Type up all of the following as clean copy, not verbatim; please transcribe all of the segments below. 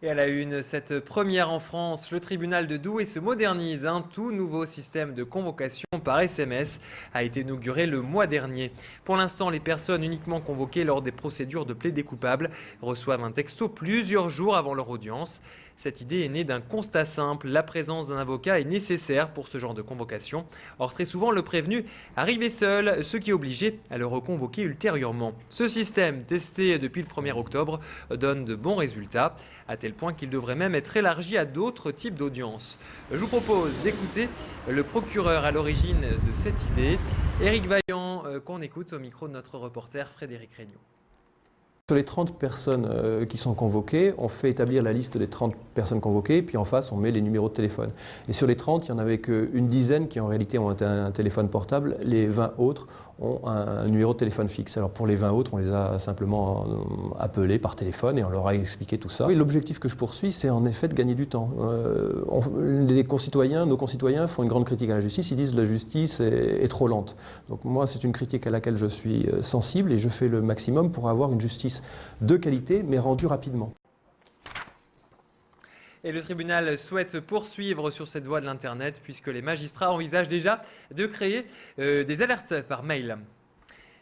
Et à la une, cette première en France, le tribunal de Douai se modernise. Un tout nouveau système de convocation par SMS a été inauguré le mois dernier. Pour l'instant, les personnes uniquement convoquées lors des procédures de plaidé coupable reçoivent un texto plusieurs jours avant leur audience. Cette idée est née d'un constat simple, la présence d'un avocat est nécessaire pour ce genre de convocation. Or, très souvent, le prévenu arrivait seul, ce qui obligeait à le reconvoquer ultérieurement. Ce système, testé depuis le 1er octobre, donne de bons résultats, à tel point qu'il devrait même être élargi à d'autres types d'audiences. Je vous propose d'écouter le procureur à l'origine de cette idée, Éric Vaillant, qu'on écoute au micro de notre reporter Frédéric Regnault. Sur les 30 personnes qui sont convoquées, on fait établir la liste des 30 personnes convoquées, puis en face, on met les numéros de téléphone. Et sur les 30, il n'y en avait qu'une dizaine qui en réalité ont un téléphone portable. Les 20 autres ont un numéro de téléphone fixe. Alors pour les 20 autres, on les a simplement appelés par téléphone et on leur a expliqué tout ça. Oui, l'objectif que je poursuis, c'est en effet de gagner du temps. Nos concitoyens font une grande critique à la justice. Ils disent que la justice est trop lente. Donc moi, c'est une critique à laquelle je suis sensible et je fais le maximum pour avoir une justice de qualité, mais rendue rapidement. Et le tribunal souhaite poursuivre sur cette voie de l'Internet puisque les magistrats envisagent déjà de créer des alertes par mail.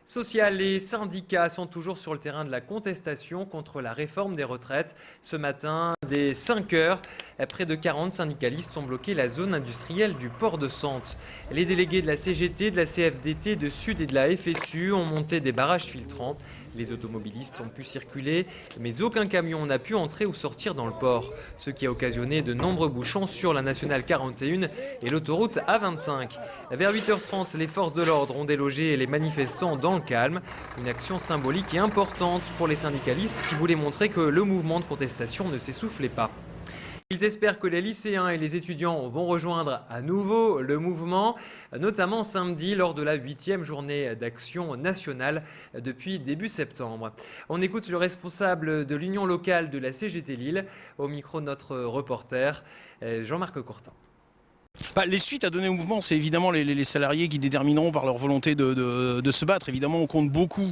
Social, les syndicats sont toujours sur le terrain de la contestation contre la réforme des retraites. Ce matin, dès 5 heures, près de 40 syndicalistes ont bloqué la zone industrielle du port de Sante. Les délégués de la CGT, de la CFDT, de Sud et de la FSU ont monté des barrages filtrants. Les automobilistes ont pu circuler, mais aucun camion n'a pu entrer ou sortir dans le port, ce qui a occasionné de nombreux bouchons sur la nationale 41 et l'autoroute A25. Vers 8h30, les forces de l'ordre ont délogé les manifestants dans le calme, une action symbolique et importante pour les syndicalistes qui voulaient montrer que le mouvement de contestation ne s'essoufflait pas. Ils espèrent que les lycéens et les étudiants vont rejoindre à nouveau le mouvement, notamment samedi lors de la 8e journée d'action nationale depuis début septembre. On écoute le responsable de l'union locale de la CGT Lille au micro de notre reporter Jean-Marc Courtin. Les suites à donner au mouvement, c'est évidemment les salariés qui détermineront par leur volonté de se battre. Évidemment, on compte beaucoup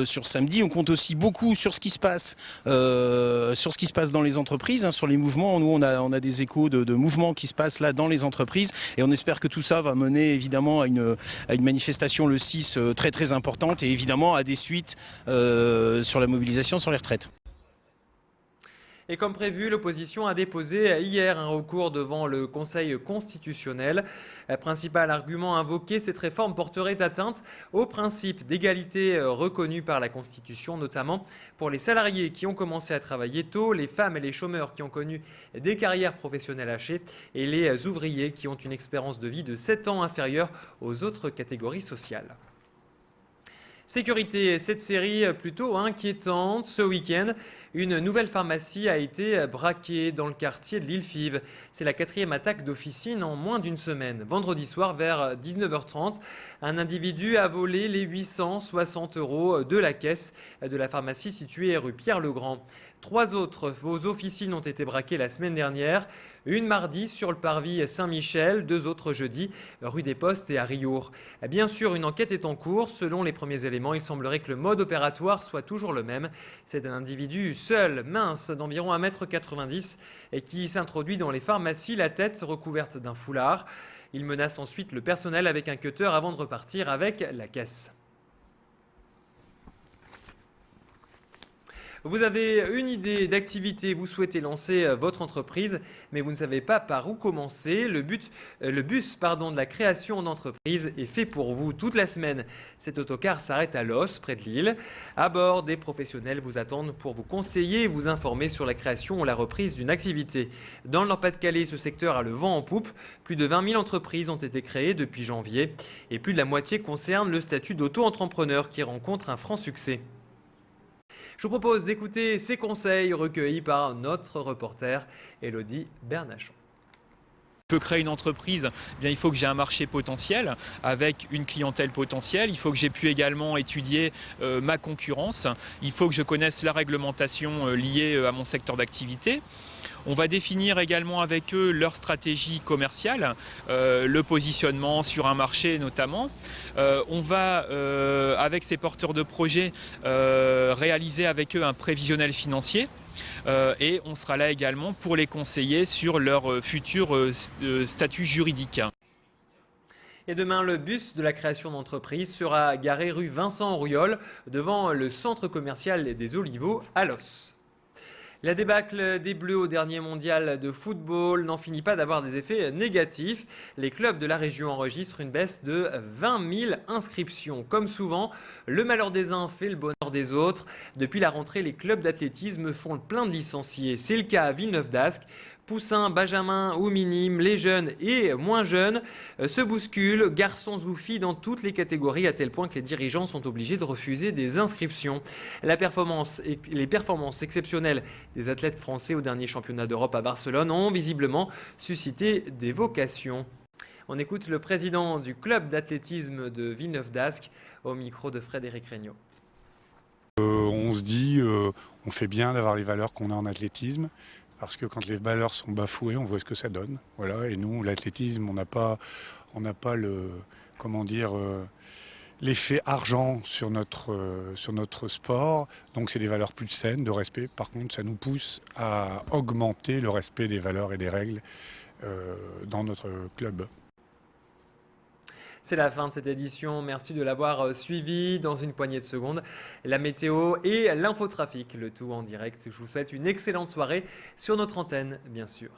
sur samedi, on compte aussi beaucoup sur ce qui se passe, dans les entreprises, sur les mouvements. Nous, on a des échos de mouvements qui se passent là dans les entreprises et on espère que tout ça va mener évidemment à une manifestation le 6 très très importante et évidemment à des suites sur la mobilisation sur les retraites. Et comme prévu, l'opposition a déposé hier un recours devant le Conseil constitutionnel. Principal argument invoqué, cette réforme porterait atteinte au principe d'égalité reconnu par la Constitution, notamment pour les salariés qui ont commencé à travailler tôt, les femmes et les chômeurs qui ont connu des carrières professionnelles hachées et les ouvriers qui ont une expérience de vie de 7 ans inférieure aux autres catégories sociales. Sécurité, cette série plutôt inquiétante. Ce week-end, une nouvelle pharmacie a été braquée dans le quartier de l'Île-Five. C'est la 4e attaque d'officine en moins d'une semaine. Vendredi soir, vers 19h30, un individu a volé les 860 € de la caisse de la pharmacie située rue Pierre-le-Grand. 3 autres officines ont été braquées la semaine dernière. Une mardi sur le parvis Saint-Michel, 2 autres jeudi, rue des Postes et à Riour. Bien sûr, une enquête est en cours. Selon les premiers éléments, il semblerait que le mode opératoire soit toujours le même. C'est un individu seul, mince, d'environ 1,90 m et qui s'introduit dans les pharmacies, la tête recouverte d'un foulard. Il menace ensuite le personnel avec un cutter avant de repartir avec la caisse. Vous avez une idée d'activité, vous souhaitez lancer votre entreprise, mais vous ne savez pas par où commencer. Le bus de la création d'entreprise est fait pour vous toute la semaine. Cet autocar s'arrête à Los, près de Lille. À bord, des professionnels vous attendent pour vous conseiller et vous informer sur la création ou la reprise d'une activité. Dans le Nord-Pas-de-Calais, ce secteur a le vent en poupe. Plus de 20 000 entreprises ont été créées depuis janvier et plus de la moitié concerne le statut d'auto-entrepreneur qui rencontre un franc succès. Je vous propose d'écouter ces conseils recueillis par notre reporter Élodie Bernachon. Je veux créer une entreprise, eh bien, il faut que j'ai un marché potentiel avec une clientèle potentielle. Il faut que j'ai pu également étudier ma concurrence. Il faut que je connaisse la réglementation liée à mon secteur d'activité. On va définir également avec eux leur stratégie commerciale, le positionnement sur un marché notamment. On va, avec ces porteurs de projets, réaliser avec eux un prévisionnel financier. et on sera là également pour les conseiller sur leur futur statut juridique. Et demain, le bus de la création d'entreprise sera garé rue Vincent Auriol devant le centre commercial des Olivos à Los. La débâcle des Bleus au dernier mondial de football n'en finit pas d'avoir des effets négatifs. Les clubs de la région enregistrent une baisse de 20 000 inscriptions. Comme souvent, le malheur des uns fait le bonheur des autres. Depuis la rentrée, les clubs d'athlétisme font le plein de licenciés. C'est le cas à Villeneuve-d'Ascq. Poussins, benjamins ou minimes, les jeunes et moins jeunes se bousculent, garçons ou filles dans toutes les catégories, à tel point que les dirigeants sont obligés de refuser des inscriptions. Les performances exceptionnelles des athlètes français au dernier championnat d'Europe à Barcelone ont visiblement suscité des vocations. On écoute le président du club d'athlétisme de Villeneuve-d'Ascq au micro de Frédéric Regnault. On se dit, on fait bien d'avoir les valeurs qu'on a en athlétisme. Parce que quand les valeurs sont bafouées, on voit ce que ça donne. Voilà. Et nous, l'athlétisme, on n'a pas le, comment dire, l'effet argent sur notre sport. Donc c'est des valeurs plus saines, de respect. Par contre, ça nous pousse à augmenter le respect des valeurs et des règles dans notre club. C'est la fin de cette édition. Merci de l'avoir suivi. Dans une poignée de secondes, la météo et l'infotrafic, le tout en direct. Je vous souhaite une excellente soirée sur notre antenne, bien sûr.